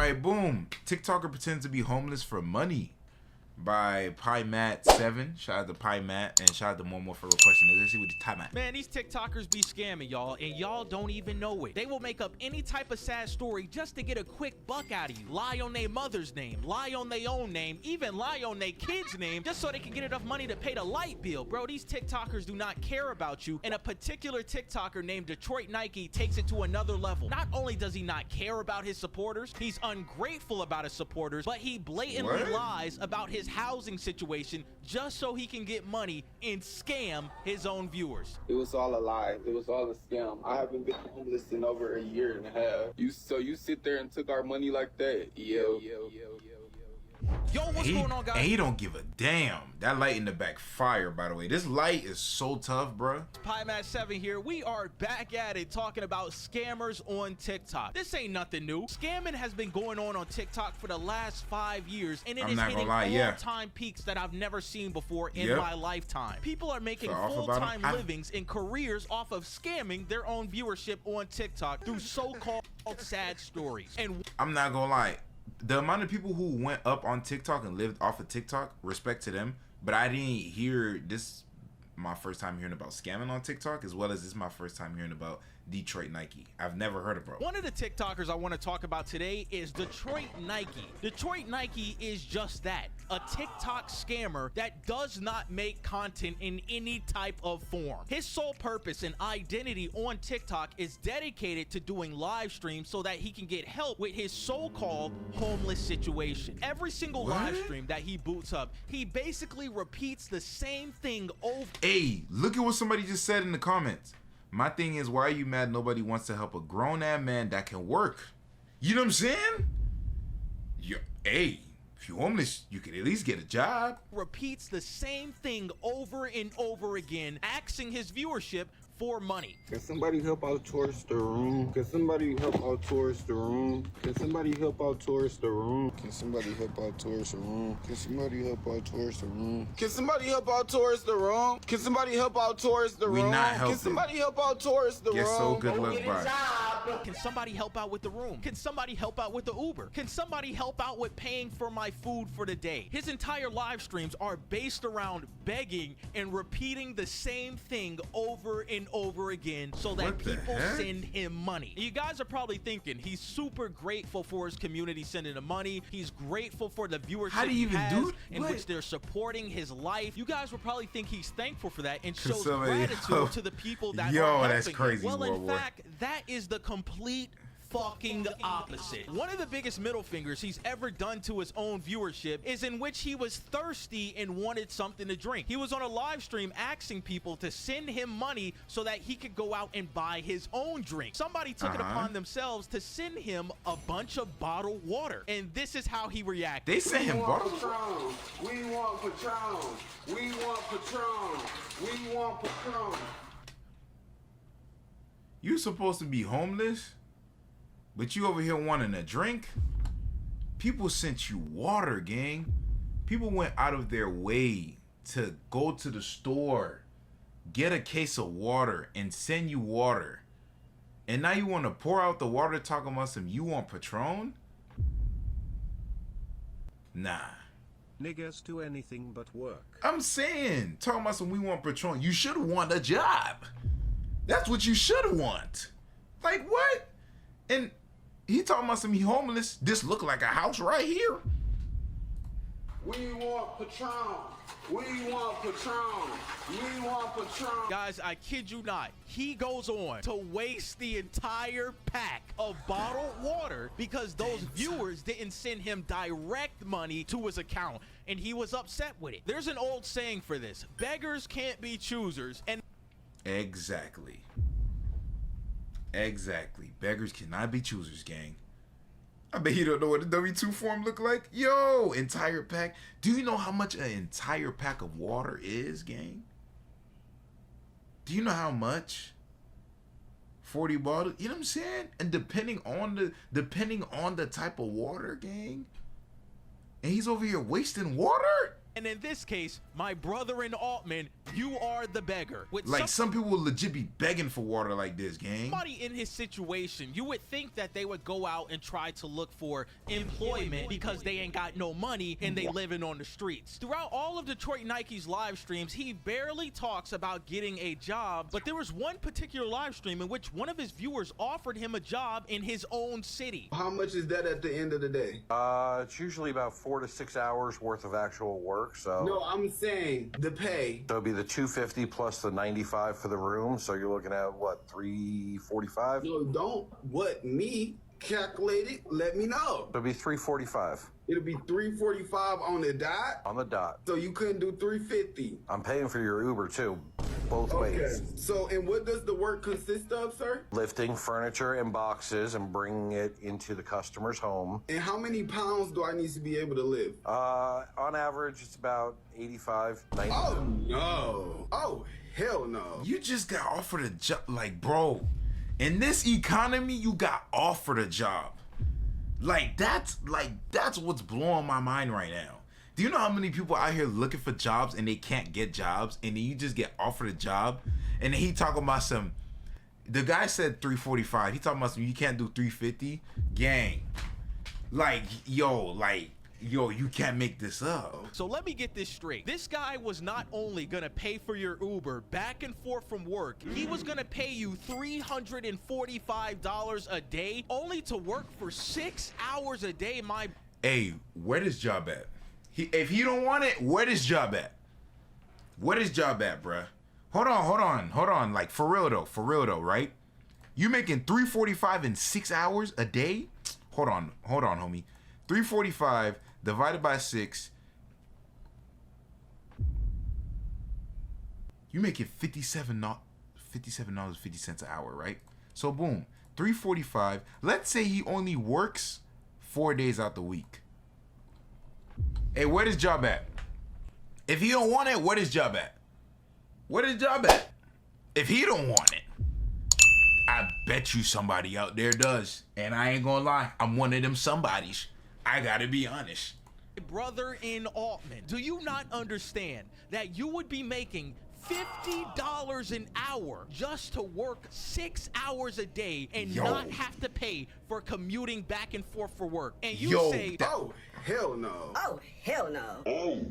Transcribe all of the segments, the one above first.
right, boom. TikToker pretends to be homeless for money by PieMatt7. Shout out to PieMatt and shout out to Momo for requesting this. Let's see what the time at. Man, these TikTokers be scamming y'all, and y'all don't even know it. They will make up any type of sad story just to get a quick buck out of you. Lie on their mother's name, lie on their own name, even lie on their kid's name, just so they can get enough money to pay the light bill. Bro, these TikTokers do not care about you, and a particular TikToker named Detroit Nike takes it to another level. Not only does he not care about his supporters, he's ungrateful about his supporters, but he blatantly lies about his housing situation just so he can get money and scam his own viewers. It was all a lie. It was all a scam. I haven't been homeless in over a year and a half. You sit there and took our money like that? Yo. Yo, what's going on, guys? And he don't give a damn. That light in the back fire, by the way. This light is so tough, bro. PieMatt7 here. We are back at it talking about scammers on TikTok. This ain't nothing new. Scamming has been going on TikTok for the last 5 years, and it is hitting all-time peaks that I've never seen before in my lifetime. People are making full-time livings and careers off of scamming their own viewership on TikTok through so-called sad stories. And I'm not gonna lie. The amount of people who went up on TikTok and lived off of TikTok, respect to them. But I didn't hear this. My first time hearing about scamming on TikTok, as well as this is my first time hearing about Detroit Nike. I've never heard of bro. One of the TikTokers I want to talk about today is Detroit Nike. Detroit Nike is just that, a TikTok scammer that does not make content in any type of form. His sole purpose and identity on TikTok is dedicated to doing live streams so that he can get help with his so-called homeless situation. Every single live stream that he boots up, he basically repeats the same thing over. Hey, look at what somebody just said in the comments. My thing is, why are you mad nobody wants to help a grown-ass man that can work? You know what I'm saying? Hey, if you're homeless, you could at least get a job. Repeats the same thing over and over again, asking his viewership for money. Can somebody help out towards the room? Can somebody help out towards the room? Can somebody help out towards the room? Can somebody help out towards the room? Can somebody help out towards the room? Can somebody help out towards the room? Can somebody help out towards the room? We not helping. Can somebody help out towards the room? Yes, so good luck, bye. Can somebody help out with the room? Can somebody help out with the Uber? Can somebody help out with paying for my food for the day? His entire live streams are based around begging and repeating the same thing over and over again so that people send him money. You guys are probably thinking he's super grateful for his community sending him money. He's grateful for the viewership he has in which they're supporting his life. You guys will probably think he's thankful for that and shows gratitude to the people that are helping that's crazy. him. Well, in fact, that is the complete fucking opposite. One of the biggest middle fingers he's ever done to his own viewership is in which he was thirsty and wanted something to drink. He was on a live stream asking people to send him money so that he could go out and buy his own drink. Somebody took it upon themselves to send him a bunch of bottled water, and this is how he reacted. They sent him bottled water. We want Patron. We want Patron. We want Patron. You supposed to be homeless, but you over here wanting a drink? People sent you water, gang. People went out of their way to go to the store, get a case of water, and send you water. And now you want to pour out the water talking about some you want Patron? Nah. Niggas do anything but work. I'm saying, talking about some we want Patron. You should want a job. That's what you should want. Like what? And he talking about some he homeless. This look like a house right here. We want Patron. We want Patron. We want Patron. Guys, I kid you not. He goes on to waste the entire pack of bottled water because those viewers didn't send him direct money to his account, and he was upset with it. There's an old saying for this. Beggars can't be choosers, and Exactly. Beggars cannot be choosers, gang. I bet you don't know what a W2 form look like. Yo, entire pack. Do you know how much an entire pack of water is, gang? Do you know how much? 40 bottles. You know what I'm saying? And depending on the type of water, gang. And he's over here wasting water? And in this case, my brother in Altman, you are the beggar. With Like, some people will legit be begging for water like this, gang. somebody in his situation, you would think that they would go out and try to look for employment because they ain't got no money and they living on the streets. Throughout all of Detroit Nike's live streams, he barely talks about getting a job, but there was one particular live stream in which one of his viewers offered him a job in his own city. How much is that at the end of the day? It's usually about 4 to 6 hours worth of actual work. So No, I'm saying the pay. it'll be the $250 plus the $95 for the room. So you're looking at what, $345? No, don't. What, me? Calculate it. Let me know. It'll be $345 It'll be $345 on the dot. on the dot. So you couldn't do $350. I'm paying for your Uber too, both Okay. ways. So, and what does the work consist of, sir? Lifting furniture and boxes and bringing it into the customer's home. And how many pounds do I need to be able to lift? On average, it's about 85, 90. Oh no. Oh hell no. You just got offered a job. Like, bro, in this economy, you got offered a job. That's what's blowing my mind right now. Do you know how many people out here looking for jobs and they can't get jobs, and then you just get offered a job, and then he talking about some. The guy said 345. He talking about some. You can't do 350, gang. Yo, you can't make this up. So let me get this straight. This guy was not only gonna pay for your Uber back and forth from work, he was gonna pay you $345 a day only to work for 6 hours a day, Hey, where this job at? If he don't want it, where this job at? Where this job at, bruh? Hold on. Like, for real though, right? You making $345 in 6 hours a day? Hold on, homie. 345 divided by 6. You making $57.50 an hour, right? So boom, 345. Let's say he only works 4 days out the week. Hey, where this job at? If he don't want it, where this job at? Where this job at? If he don't want it, I bet you somebody out there does. And I ain't gonna lie, I'm one of them somebodies. I gotta be honest. brother in Altman. Do you not understand that you would be making $50 an hour just to work 6 hours a day and not have to pay for commuting back and forth for work? And you say, oh, hell no. Oh, hell no. Oh,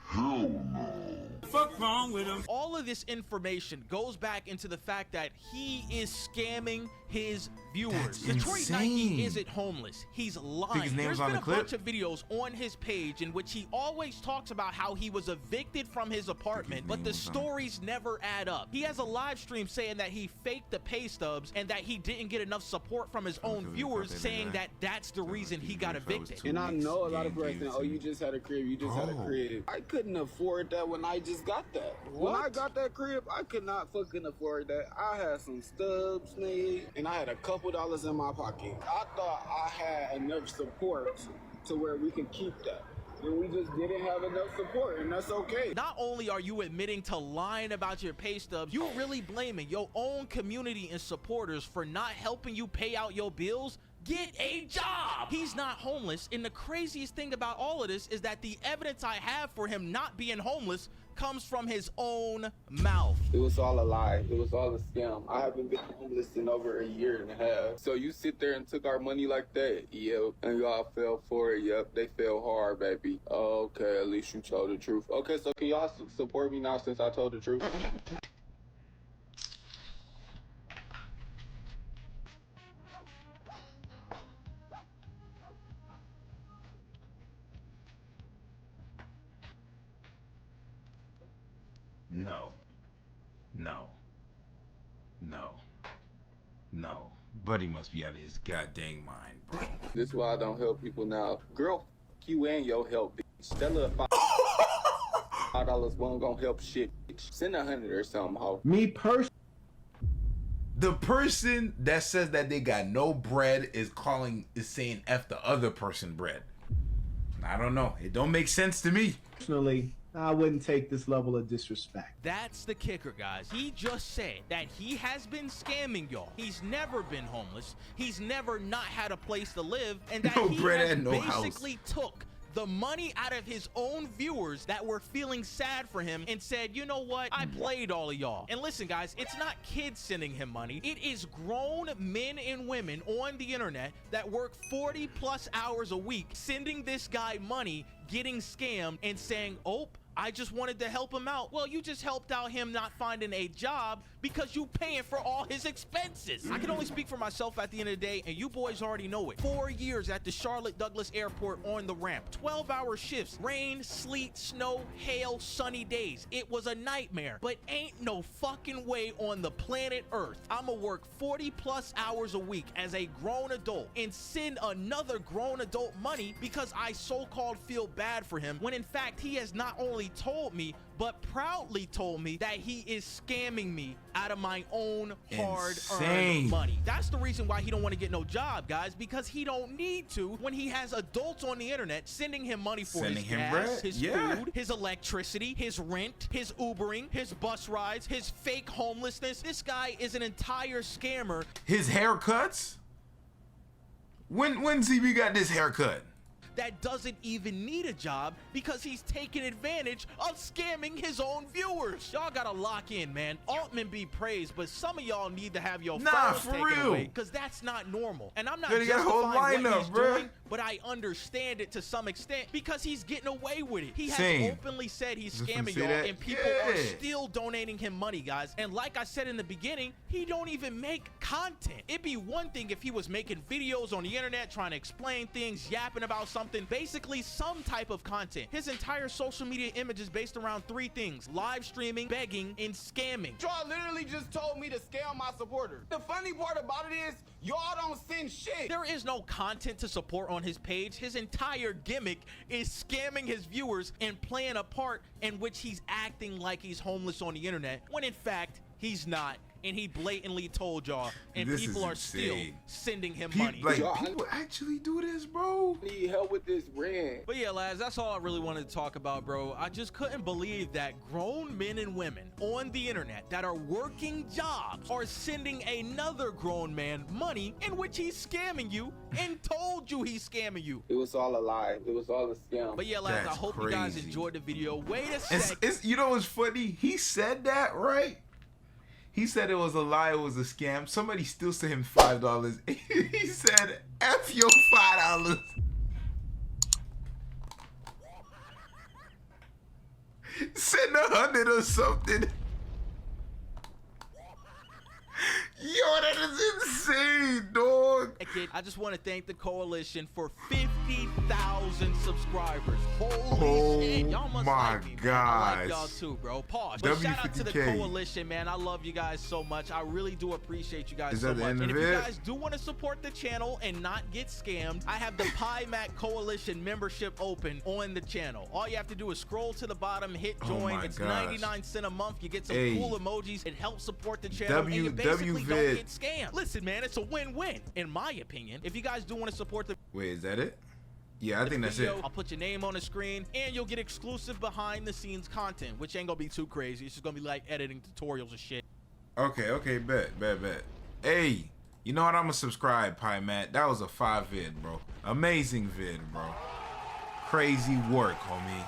hell no. Fuck wrong with him. All of this information goes back into the fact that he is scamming his viewers. That's Detroit insane. Nike isn't homeless. He's lying. Think his name's There's on been the a clip? bunch of videos on his page in which he always talks about how he was evicted from his apartment, but the stories never add up. He has a live stream saying that he faked the pay stubs and that he didn't get enough support from his own viewers, saying that that's the reason he got evicted. And I know a lot of people are saying, oh, you just had a crib, you just had a crib. I couldn't afford that when I just got that. When I got that crib, I could not fucking afford that. I had some stubs made, and I had a couple dollars in my pocket. I thought I had enough support to where we could keep that. And we just didn't have enough support, and that's okay. Not only are you admitting to lying about your pay stubs, you really blaming your own community and supporters for not helping you pay out your bills. Get a job! He's not homeless, and the craziest thing about all of this is that the evidence I have for him not being homeless comes from his own mouth. It was all a lie. It was all a scam. I haven't been homeless in over a year and a half. So you sit there and took our money like that? Yep. And y'all fell for it? Yep. They fell hard, baby. Okay, at least you told the truth. Okay, so can y'all support me now since I told the truth? No. Buddy must be out of his goddamn mind, bro. This is why I don't help people now. Girl, f you and your help, bitch. That little $5 won't gonna help shit, bitch. Send 100 or something, ho. Me personally. The person that says that they got no bread is saying F the other person bread. I don't know. It don't make sense to me. Personally, I wouldn't take this level of disrespect. That's the kicker, guys. He just said that he has been scamming y'all. He's never been homeless. He's never not had a place to live, and that No he bread has and no house. basically took the money out of his own viewers that were feeling sad for him and said, you know what, I played all of y'all. And listen guys, it's not kids sending him money, it is grown men and women on the internet that work 40 plus hours a week sending this guy money, getting scammed and saying, oh, I just wanted to help him out. Well, you just helped out him not finding a job because you paying for all his expenses. I can only speak for myself at the end of the day, and you boys already know it. 4 years at the Charlotte Douglas Airport on the ramp, 12-hour shifts, rain, sleet, snow, hail, sunny days. It was a nightmare, but ain't no fucking way on the planet Earth I'ma work 40 plus hours a week as a grown adult and send another grown adult money because I so-called feel bad for him, when in fact he has not only told me but proudly told me that he is scamming me out of my own hard-earned money. That's the reason why he don't want to get no job, guys, because he don't need to when he has adults on the internet sending him money for his gas, his food, his electricity, his rent, his Ubering, his bus rides, his fake homelessness. This guy is an entire scammer. His haircuts? When ZB got this haircut? That doesn't even need a job because he's taking advantage of scamming his own viewers. Y'all gotta lock in, man. Altman be praised, but some of y'all need to have your phones taken away because that's not normal. And I'm not justifying what he's doing, but I understand it to some extent because he's getting away with it. He has openly said he's scamming y'all, and people are still donating him money, guys. And like I said in the beginning, he don't even make content. It'd be one thing if he was making videos on the internet trying to explain things, yapping about something, basically some type of content. His entire social media image is based around 3 things: live streaming, begging, and scamming. Y'all literally just told me to scam my supporters. The funny part about it is y'all don't send shit. There is no content to support on his page. His entire gimmick is scamming his viewers and playing a part in which he's acting like he's homeless on the internet when in fact he's not. And he blatantly told y'all, and this people are still sending him money. Like, people actually do this, bro. I need help with this rent. But yeah, lads, that's all I really wanted to talk about, bro. I just couldn't believe that grown men and women on the internet that are working jobs are sending another grown man money in which he's scamming you and told you he's scamming you. It was all a lie. It was all a scam. But yeah, lads, I hope you guys enjoyed the video. Wait a sec. You know what's funny? He said that, right? He said it was a lie, it was a scam. Somebody still sent him $5. He said, F your $5. Send 100 or something. Yo, that is insane, dog. I just want to thank the coalition for 50,000 subscribers. Holy shit. Y'all must like me, man. I like y'all too, bro. Pause. But shout out to the coalition, man. I love you guys so much. I really do appreciate you guys so much. And if you guys do want to support the channel and not get scammed, I have the PieMac Coalition membership open on the channel. All you have to do is scroll to the bottom, hit join. It's 99 cents a month. You get some cool emojis. It helps support the channel. And you basically don't get scammed. Listen, man, it's a win-win, in my opinion. If you guys do want to support the... Wait, is that it? Yeah, I think that's it. I'll put your name on the screen, and you'll get exclusive behind-the-scenes content, which ain't gonna be too crazy. It's just gonna be like editing tutorials and shit. Okay, bet. Hey, you know what? I'm gonna subscribe, PieMac. That was a 5 vid, bro. Amazing vid, bro. Crazy work, homie.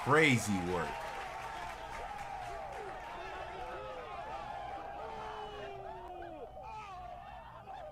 Crazy work.